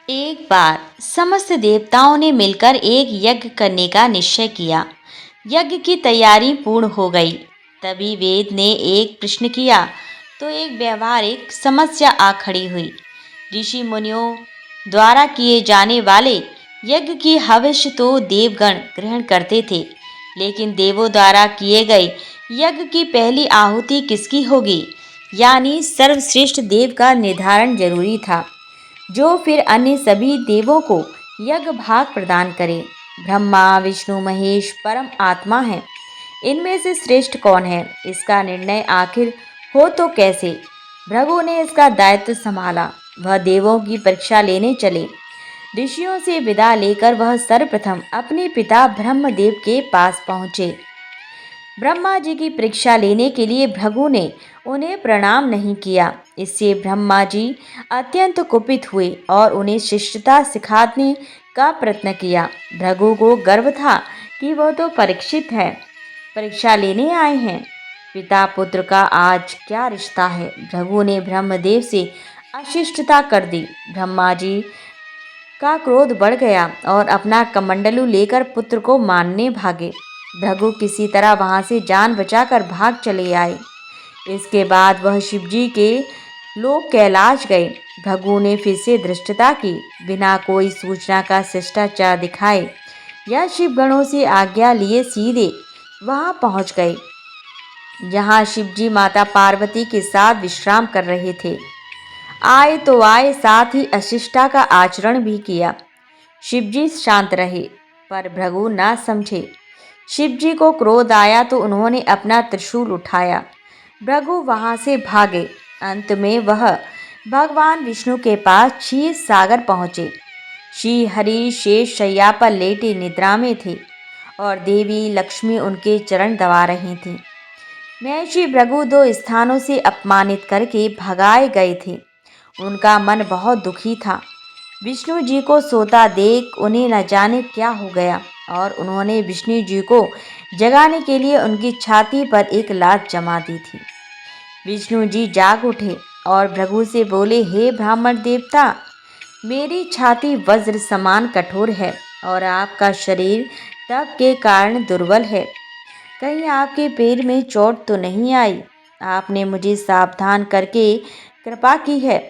एक बार समस्त देवताओं ने मिलकर एक यज्ञ करने का निश्चय किया। यज्ञ की तैयारी पूर्ण हो गई। तभी वेद ने एक प्रश्न किया तो एक व्यवहारिक समस्या आ खड़ी हुई। ऋषि मुनियों द्वारा किए जाने वाले यज्ञ की हविष्य तो देवगण ग्रहण करते थे, लेकिन देवों द्वारा किए गए यज्ञ की पहली आहुति किसकी होगी, यानी सर्वश्रेष्ठ देव का निर्धारण जरूरी था, जो फिर अन्य सभी देवों को यज्ञ भाग प्रदान करे। ब्रह्मा विष्णु महेश परम आत्मा है, इनमें से श्रेष्ठ कौन है, इसका निर्णय आखिर हो तो कैसे। भृगु ने इसका दायित्व संभाला। वह देवों की परीक्षा लेने चले। ऋषियों से विदा लेकर वह सर्वप्रथम अपने पिता ब्रह्मदेव के पास पहुँचे। ब्रह्मा जी की परीक्षा लेने के लिए भृगु ने उन्हें प्रणाम नहीं किया। इससे ब्रह्मा जी अत्यंत कुपित हुए और उन्हें शिष्टता सिखाने का प्रयत्न किया। भृगु को गर्व था कि वह तो परीक्षित है, परीक्षा लेने आए हैं। पिता पुत्र का आज क्या रिश्ता है। भृगु ने ब्रह्मदेव से अशिष्टता कर दी। ब्रह्मा जी का क्रोध बढ़ गया और अपना कमंडलू लेकर पुत्र को मारने भागे। भृगु किसी तरह वहां से जान बचाकर भाग चले आए। इसके बाद वह शिवजी के लोक कैलाश गए। भृगु ने फिर से धृष्टता की, बिना कोई सूचना का शिष्टाचार दिखाए या शिवगणों से आज्ञा लिए सीधे वहां पहुंच गए, जहां शिवजी माता पार्वती के साथ विश्राम कर रहे थे। आए तो आए, साथ ही अशिष्टा का आचरण भी किया। शिवजी शांत रहे, पर भृगु ना समझे। शिवजी को क्रोध आया तो उन्होंने अपना त्रिशूल उठाया। भृगु वहां से भागे। अंत में वह भगवान विष्णु के पास क्षीर सागर पहुँचे। श्री हरि शेष शैया पर लेटे निद्रा में थे और देवी लक्ष्मी उनके चरण दबा रही थीं। महर्षि भृगु दो स्थानों से अपमानित करके भगाए गए थे। उनका मन बहुत दुखी था। विष्णु जी को सोता देख उन्हें न जाने क्या हो गया और उन्होंने विष्णु जी को जगाने के लिए उनकी छाती पर एक लात जमा दी थी। विष्णु जी जाग उठे और भृगु से बोले, हे ब्राह्मण देवता, मेरी छाती वज्र समान कठोर है और आपका शरीर तप के कारण दुर्बल है। कहीं आपके पैर में चोट तो नहीं आई। आपने मुझे सावधान करके कृपा की है।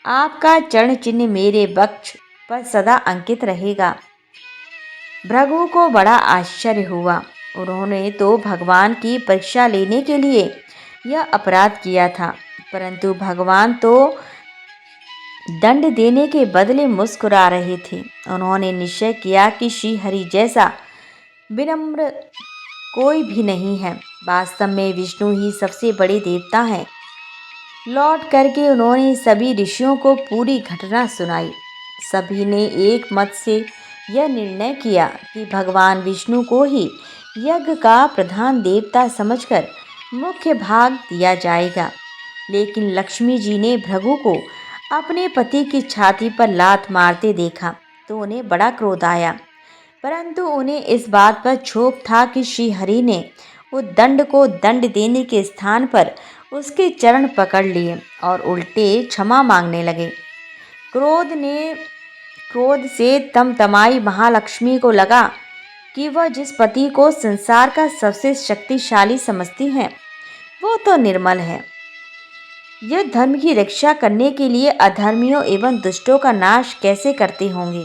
आपका चरण चिन्ह मेरे वक्ष पर सदा अंकित रहेगा। भृगु को बड़ा आश्चर्य हुआ। उन्होंने तो भगवान की परीक्षा लेने के लिए यह अपराध किया था, परंतु भगवान तो दंड देने के बदले मुस्कुरा रहे थे। उन्होंने निश्चय किया कि श्री हरि जैसा विनम्र कोई भी नहीं है। वास्तव में विष्णु ही सबसे बड़े देवता हैं। लौट करके उन्होंने सभी ऋषियों को पूरी घटना सुनाई। सभी ने एक मत से यह निर्णय किया कि भगवान विष्णु को ही यज्ञ का प्रधान देवता समझकर मुख्य भाग दिया जाएगा। लेकिन लक्ष्मी जी ने भृगु को अपने पति की छाती पर लात मारते देखा तो उन्हें बड़ा क्रोध आया, परंतु उन्हें इस बात पर क्षोभ था कि श्री हरि ने उस दंड को दंड देने के स्थान पर उसके चरण पकड़ लिए और उल्टे क्षमा मांगने लगे। क्रोध से तमतमाई महालक्ष्मी को लगा कि वह जिस पति को संसार का सबसे शक्तिशाली समझती हैं, वो तो निर्मल है। यह धर्म की रक्षा करने के लिए अधर्मियों एवं दुष्टों का नाश कैसे करते होंगे।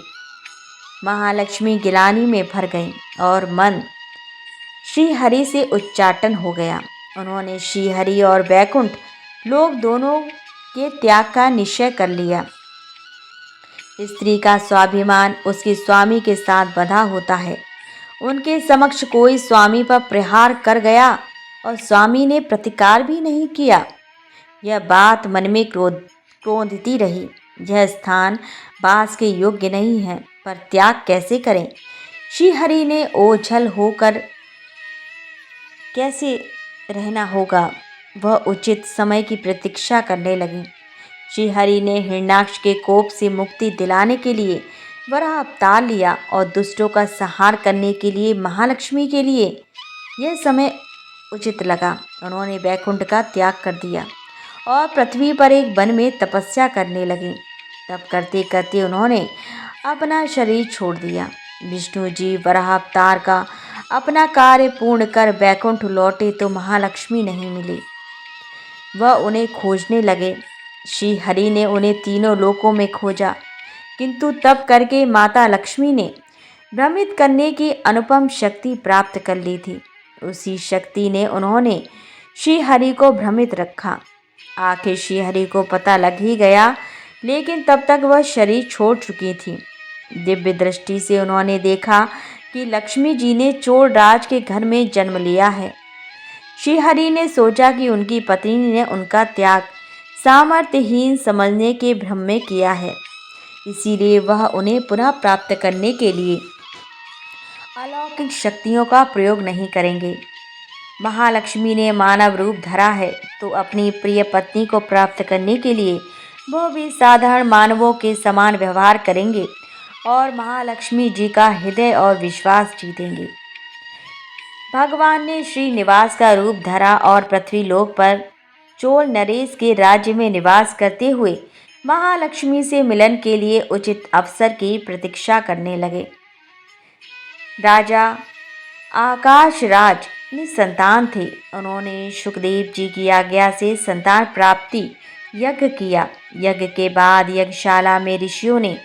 महालक्ष्मी गिलानी में भर गईं और मन श्री हरि से उच्चाटन हो गया। उन्होंने श्री हरि और वैकुंठ लोक दोनों के त्याग का निश्चय कर लिया। स्त्री का स्वाभिमान उसके स्वामी के साथ बंधा होता है। उनके समक्ष कोई स्वामी पर प्रहार कर गया और स्वामी ने प्रतिकार भी नहीं किया। यह बात मन में क्रोधती रही। यह स्थान वास के योग्य नहीं है, पर त्याग कैसे करें। श्री हरि ने ओझल होकर कैसे रहना होगा। वह उचित समय की प्रतीक्षा करने लगी। श्री हरि ने हिरण्याक्ष के कोप से मुक्ति दिलाने के लिए वराह अवतार लिया और दुष्टों का संहार करने के लिए महालक्ष्मी के लिए यह समय उचित लगा। उन्होंने वैकुंठ का त्याग कर दिया और पृथ्वी पर एक वन में तपस्या करने लगे। तब करते करते उन्होंने अपना शरीर छोड़ दिया। विष्णु जी वराह अवतार का अपना कार्य पूर्ण कर बैकुंठ लौटे तो महालक्ष्मी नहीं मिली। वह उन्हें खोजने लगे। श्री हरि ने उन्हें तीनों लोकों में खोजा, किंतु तब करके माता लक्ष्मी ने भ्रमित करने की अनुपम शक्ति प्राप्त कर ली थी। उसी शक्ति ने उन्होंने श्री हरि को भ्रमित रखा। आखिर श्री हरि को पता लग ही गया, लेकिन तब तक वह शरीर छोड़ चुकी थी। दिव्य दृष्टि से उन्होंने देखा कि लक्ष्मी जी ने चोर राज के घर में जन्म लिया है। श्री हरि ने सोचा कि उनकी पत्नी ने उनका त्याग सामर्थ्यहीन समझने के भ्रम में किया है, इसीलिए वह उन्हें पुनः प्राप्त करने के लिए अलौकिक शक्तियों का प्रयोग नहीं करेंगे। महालक्ष्मी ने मानव रूप धरा है, तो अपनी प्रिय पत्नी को प्राप्त करने के लिए वो भी साधारण मानवों के समान व्यवहार करेंगे और महालक्ष्मी जी का हृदय और विश्वास जीतेंगे। भगवान ने श्रीनिवास का रूप धरा और पृथ्वीलोक पर चोल नरेश के राज्य में निवास करते हुए महालक्ष्मी से मिलन के लिए उचित अवसर की प्रतीक्षा करने लगे। राजा आकाशराज निसंतान थे। उन्होंने सुखदेव जी की आज्ञा से संतान प्राप्ति यज्ञ किया। यज्ञ के बाद यज्ञशाला में ऋषियों ने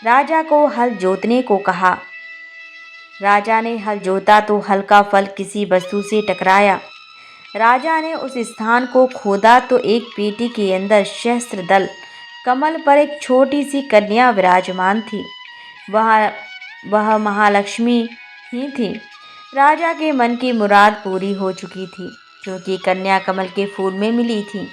राजा को हल जोतने को कहा। राजा ने हल जोता तो हल का फल किसी वस्तु से टकराया। राजा ने उस स्थान को खोदा तो एक पेटी के अंदर सहस्त्र दल कमल पर एक छोटी सी कन्या विराजमान थी। वह महालक्ष्मी ही थी। राजा के मन की मुराद पूरी हो चुकी थी, क्योंकि कन्या कमल के फूल में मिली थी,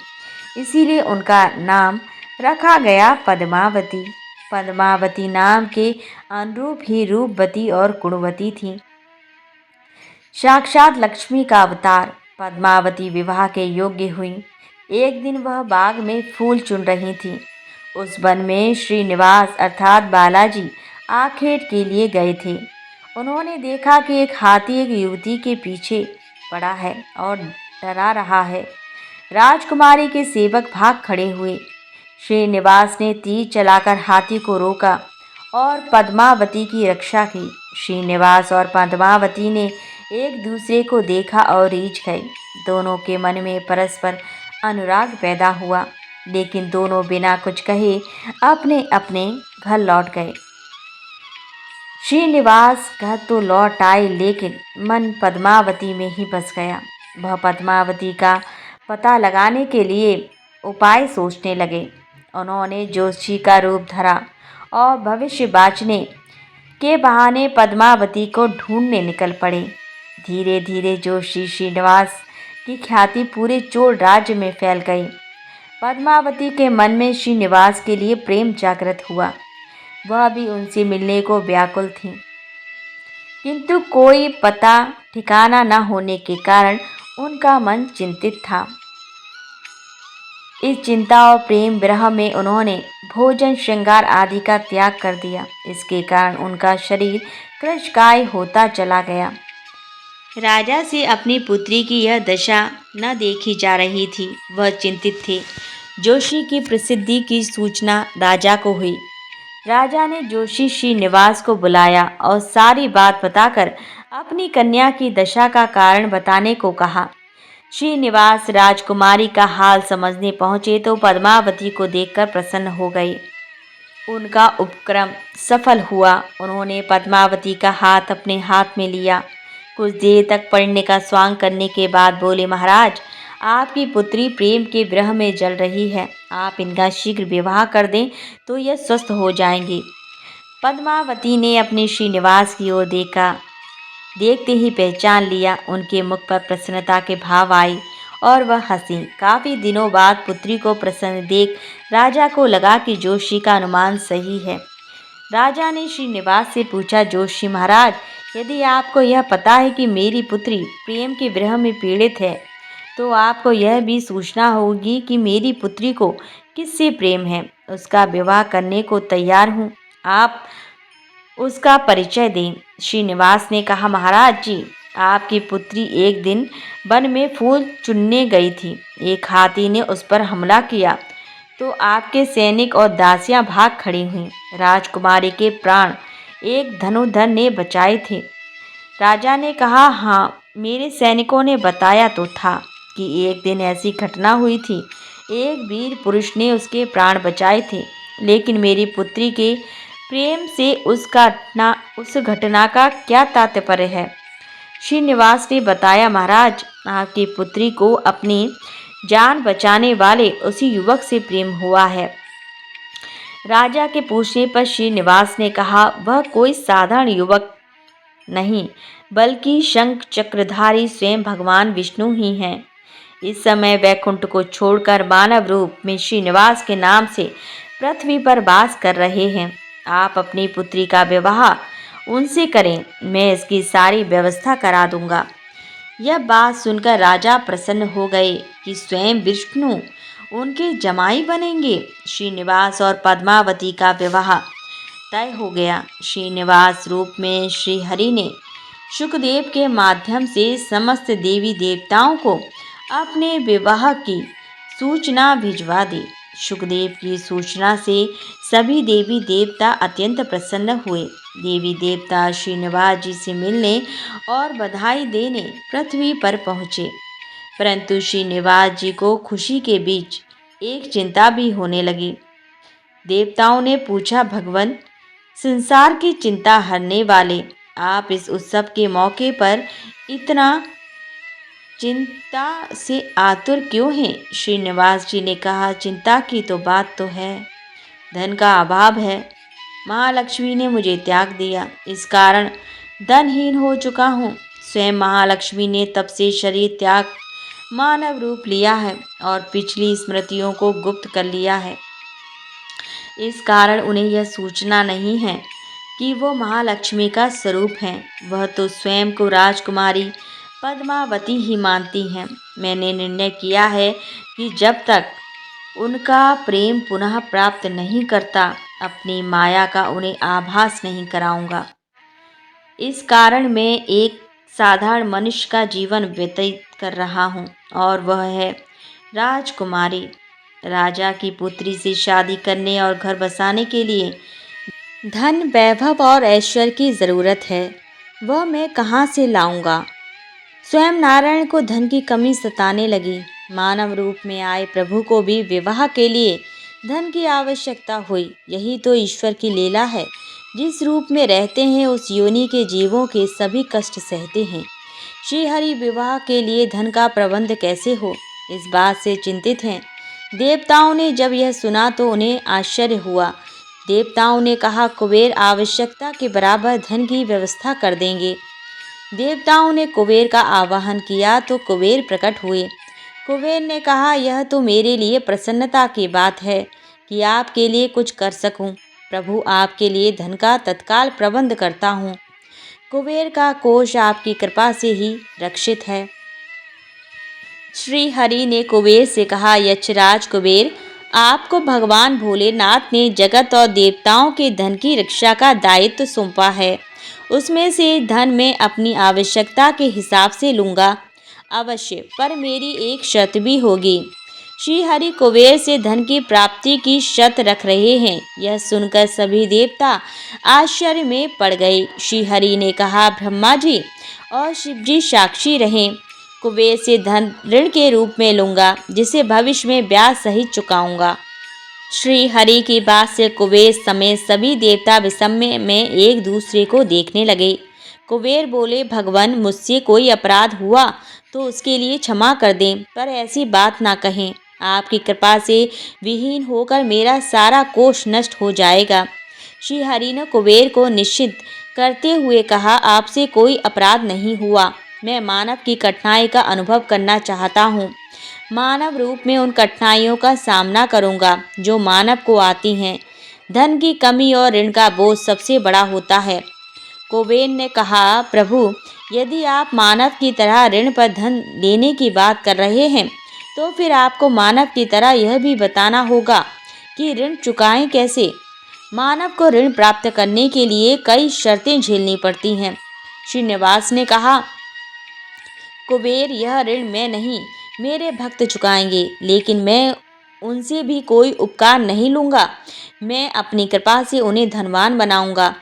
इसीलिए उनका नाम रखा गया पद्मावती। पद्मावती नाम के अनुरूप ही रूपवती और गुणवती थी। साक्षात लक्ष्मी का अवतार पद्मावती विवाह के योग्य हुई। एक दिन वह बाग में फूल चुन रही थी। उस वन में श्रीनिवास अर्थात बालाजी आखेट के लिए गए थे। उन्होंने देखा कि एक हाथी एक युवती के पीछे पड़ा है और डरा रहा है। राजकुमारी के सेवक भाग खड़े हुए। श्रीनिवास ने तीर चलाकर हाथी को रोका और पद्मावती की रक्षा की। श्रीनिवास और पद्मावती ने एक दूसरे को देखा और रीझ गए। दोनों के मन में परस्पर अनुराग पैदा हुआ, लेकिन दोनों बिना कुछ कहे अपने अपने घर लौट गए। श्रीनिवास घर तो लौट आए, लेकिन मन पद्मावती में ही बस गया। वह पद्मावती का पता लगाने के लिए उपाय सोचने लगे। उन्होंने जोशी का रूप धरा और भविष्य बाँचने के बहाने पद्मावती को ढूंढने निकल पड़े। धीरे धीरे जोशी श्रीनिवास की ख्याति पूरे चोल राज्य में फैल गई। पद्मावती के मन में श्रीनिवास के लिए प्रेम जागृत हुआ। वह भी उनसे मिलने को व्याकुल थी, किंतु कोई पता ठिकाना न होने के कारण उनका मन चिंतित था। इस चिंता और प्रेम विरह में उन्होंने भोजन श्रृंगार आदि का त्याग कर दिया। इसके कारण उनका शरीर कृशकाय होता चला गया। राजा से अपनी पुत्री की यह दशा न देखी जा रही थी। वह चिंतित थे। जोशी की प्रसिद्धि की सूचना राजा को हुई। राजा ने जोशी श्रीनिवास को बुलाया और सारी बात बताकर अपनी कन्या की दशा का कारण बताने को कहा। श्रीनिवास राजकुमारी का हाल समझने पहुँचे तो पद्मावती को देखकर प्रसन्न हो गए। उनका उपक्रम सफल हुआ। उन्होंने पद्मावती का हाथ अपने हाथ में लिया। कुछ देर तक पढ़ने का स्वांग करने के बाद बोले, महाराज, आपकी पुत्री प्रेम के विरह में जल रही है। आप इनका शीघ्र विवाह कर दें तो यह स्वस्थ हो जाएंगी। पद्मावती ने अपने श्रीनिवास की ओर देखा। देखते ही पहचान लिया। उनके मुख पर प्रसन्नता के भाव आए और वह हंसी। काफ़ी दिनों बाद पुत्री को प्रसन्न देख राजा को लगा कि जोशी का अनुमान सही है। राजा ने श्रीनिवास से पूछा, जोशी महाराज, यदि आपको यह पता है कि मेरी पुत्री प्रेम के विरह में पीड़ित है, तो आपको यह भी सूचना होगी कि मेरी पुत्री को किससे प्रेम है। उसका विवाह करने को तैयार हूँ। आप उसका परिचय दें। श्रीनिवास ने कहा, महाराज जी, आपकी पुत्री एक दिन वन में फूल चुनने गई थी। एक हाथी ने उस पर हमला किया। तो आपके सैनिक और दासियां भाग खड़ी हुईं। राजकुमारी के प्राण एक धनुर्धर ने बचाए थे। राजा ने कहा, हाँ, मेरे सैनिकों ने बताया तो था कि एक दिन ऐसी घटना हुई थी। एक वीर पुरुष ने उसके प्राण बचाए थे, लेकिन मेरी पुत्री के प्रेम से उस घटना का क्या तात्पर्य है? श्रीनिवास ने बताया, महाराज, आपकी पुत्री को अपनी जान बचाने वाले उसी युवक से प्रेम हुआ है। राजा के पूछने पर श्रीनिवास ने कहा, वह कोई साधारण युवक नहीं, बल्कि शंख चक्रधारी स्वयं भगवान विष्णु ही हैं। इस समय वैकुंठ को छोड़कर मानव रूप में श्रीनिवास के नाम से पृथ्वी पर वास कर रहे हैं। आप अपनी पुत्री का विवाह उनसे करें, मैं इसकी सारी व्यवस्था करा दूंगा। यह बात सुनकर राजा प्रसन्न हो गए कि स्वयं विष्णु उनके जमाई बनेंगे। श्रीनिवास और पद्मावती का विवाह तय हो गया। श्रीनिवास रूप में श्री हरि ने शुकदेव के माध्यम से समस्त देवी देवताओं को अपने विवाह की सूचना भिजवा दी। शुकदेव की सूचना से सभी देवी देवता अत्यंत प्रसन्न हुए। देवी देवता श्रीनिवास जी से मिलने और बधाई देने पृथ्वी पर पहुँचे, परंतु श्रीनिवास जी को खुशी के बीच एक चिंता भी होने लगी। देवताओं ने पूछा, भगवान, संसार की चिंता हरने वाले, आप इस उत्सव के मौके पर इतना चिंता से आतुर क्यों हैं? श्रीनिवास जी ने कहा, चिंता की तो बात तो है, धन का अभाव है। महालक्ष्मी ने मुझे त्याग दिया, इस कारण धनहीन हो चुका हूँ। स्वयं महालक्ष्मी ने तब से शरीर त्याग मानव रूप लिया है और पिछली स्मृतियों को गुप्त कर लिया है। इस कारण उन्हें यह सूचना नहीं है कि वो महालक्ष्मी का स्वरूप हैं। वह तो स्वयं को राजकुमारी पद्मावती ही मानती हैं। मैंने निर्णय किया है कि जब तक उनका प्रेम पुनः प्राप्त नहीं करता, अपनी माया का उन्हें आभास नहीं कराऊंगा। इस कारण मैं एक साधारण मनुष्य का जीवन व्यतीत कर रहा हूँ, और वह है राजकुमारी। राजा की पुत्री से शादी करने और घर बसाने के लिए धन, वैभव और ऐश्वर्य की ज़रूरत है। वह मैं कहाँ से लाऊंगा? स्वयं नारायण को धन की कमी सताने लगी। मानव रूप में आए प्रभु को भी विवाह के लिए धन की आवश्यकता हुई। यही तो ईश्वर की लीला है। जिस रूप में रहते हैं उस योनि के जीवों के सभी कष्ट सहते हैं। श्री हरि विवाह के लिए धन का प्रबंध कैसे हो, इस बात से चिंतित हैं। देवताओं ने जब यह सुना तो उन्हें आश्चर्य हुआ। देवताओं ने कहा, कुबेर आवश्यकता के बराबर धन की व्यवस्था कर देंगे। देवताओं ने कुबेर का आवाहन किया तो कुबेर प्रकट हुए। कुबेर ने कहा, यह तो मेरे लिए प्रसन्नता की बात है कि आपके लिए कुछ कर सकूं। प्रभु, आपके लिए धन का तत्काल प्रबंध करता हूँ। कुबेर का कोष आपकी कृपा से ही रक्षित है। श्री हरि ने कुबेर से कहा, यक्षराज कुबेर, आपको भगवान भोलेनाथ ने जगत और देवताओं के धन की रक्षा का दायित्व सौंपा है। उसमें से धन मैं अपनी आवश्यकता के हिसाब से लूँगा अवश्य, पर मेरी एक शर्त भी होगी। श्री हरि कुबेर से धन की प्राप्ति की शर्त रख रहे हैं। यह सुनकर सभी देवता आश्चर्य में पड़ गए। श्री हरि ने कहा, ब्रह्मा जी और शिव जी साक्षी रहें, कुबेर से धन ऋण के रूप में लूँगा, जिसे भविष्य में ब्याज सहित चुकाऊंगा। श्री हरि की बात से कुबेर समेत सभी देवता विस्मय में एक दूसरे को देखने लगे। कुबेर बोले, भगवान, मुझसे कोई अपराध हुआ तो उसके लिए क्षमा कर दें, पर ऐसी बात ना कहें। आपकी कृपा से विहीन होकर मेरा सारा कोष नष्ट हो जाएगा। श्री हरि ने कुबेर को निश्चित करते हुए कहा, आपसे कोई अपराध नहीं हुआ। मैं मानव की कठिनाई का अनुभव करना चाहता हूँ। मानव रूप में उन कठिनाइयों का सामना करूँगा जो मानव को आती हैं। धन की कमी और ऋण का बोझ सबसे बड़ा होता है। कुबेर ने कहा, प्रभु, यदि आप मानव की तरह ऋण पर धन लेने की बात कर रहे हैं, तो फिर आपको मानव की तरह यह भी बताना होगा कि ऋण चुकाएं कैसे। मानव को ऋण प्राप्त करने के लिए कई शर्तें झेलनी पड़ती हैं। श्रीनिवास ने कहा, कुबेर, यह ऋण मैं नहीं, मेरे भक्त चुकाएंगे, लेकिन मैं उनसे भी कोई उपकार नहीं लूँगा। मैं अपनी कृपा से उन्हें धनवान बनाऊँगा।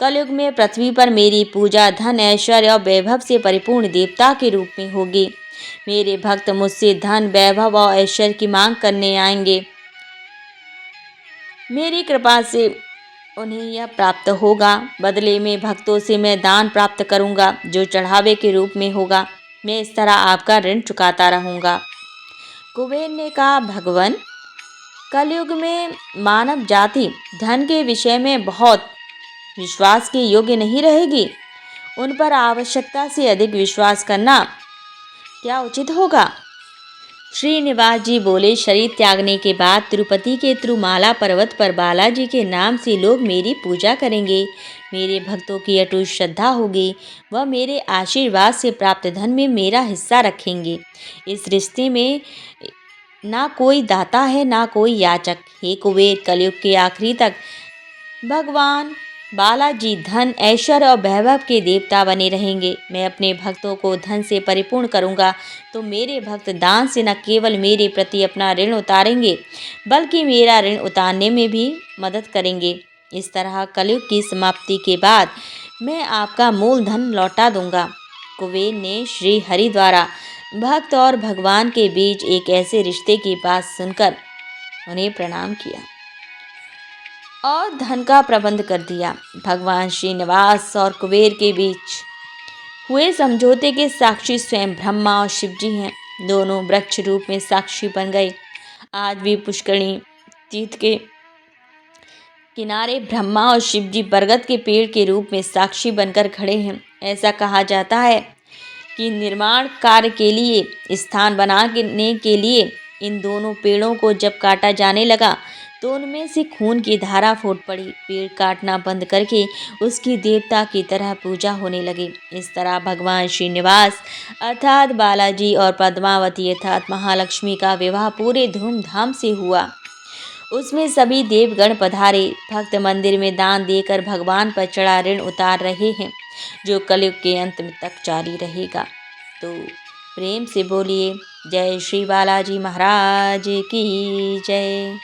कलयुग में पृथ्वी पर मेरी पूजा धन, ऐश्वर्य और वैभव से परिपूर्ण देवता के रूप में होगी। मेरे भक्त मुझसे धन, वैभव और ऐश्वर्य की मांग करने आएंगे। मेरी कृपा से उन्हें यह प्राप्त होगा। बदले में भक्तों से मैं दान प्राप्त करूंगा, जो चढ़ावे के रूप में होगा। मैं इस तरह आपका ऋण चुकाता रहूंगा। कुबेर ने कहा, भगवान, कलयुग में मानव जाति धन के विषय में बहुत विश्वास के योग्य नहीं रहेगी। उन पर आवश्यकता से अधिक विश्वास करना क्या उचित होगा? श्रीनिवास जी बोले, शरीर त्यागने के बाद तिरुपति के तिरुमाला पर्वत पर बालाजी के नाम से लोग मेरी पूजा करेंगे। मेरे भक्तों की अटूट श्रद्धा होगी। वह मेरे आशीर्वाद से प्राप्त धन में मेरा हिस्सा रखेंगे। इस रिश्ते में ना कोई दाता है, ना कोई याचक। हे कुबेर, कलयुग के आखिरी तक भगवान बालाजी धन, ऐश्वर्य और वैभव के देवता बने रहेंगे। मैं अपने भक्तों को धन से परिपूर्ण करूंगा तो मेरे भक्त दान से न केवल मेरे प्रति अपना ऋण उतारेंगे, बल्कि मेरा ऋण उतारने में भी मदद करेंगे। इस तरह कलयुग की समाप्ति के बाद मैं आपका मूलधन लौटा दूंगा। कुबेर ने श्री हरि द्वारा भक्त और भगवान के बीच एक ऐसे रिश्ते की बात सुनकर उन्हें प्रणाम किया और धन का प्रबंध कर दिया। भगवान श्रीनिवास और कुबेर के बीच हुए समझौते के साक्षी स्वयं ब्रह्मा और शिव जी हैं। दोनों वृक्ष रूप में साक्षी बन गए। आज भी पुष्करणी तीर्थ के किनारे ब्रह्मा और शिव जी बरगद के पेड़ के रूप में साक्षी बनकर खड़े हैं। ऐसा कहा जाता है कि निर्माण कार्य के लिए स्थान बनाने के लिए इन दोनों पेड़ों को जब काटा जाने लगा तो उनमें से खून की धारा फूट पड़ी। पेड़ काटना बंद करके उसकी देवता की तरह पूजा होने लगी। इस तरह भगवान श्रीनिवास अर्थात बालाजी और पद्मावती अर्थात महालक्ष्मी का विवाह पूरे धूमधाम से हुआ। उसमें सभी देवगण पधारे। भक्त मंदिर में दान देकर भगवान पर चढ़ा ऋण उतार रहे हैं, जो कलयुग के अंत में तक जारी रहेगा। तो प्रेम से बोलिए, जय श्री बालाजी महाराज की जय।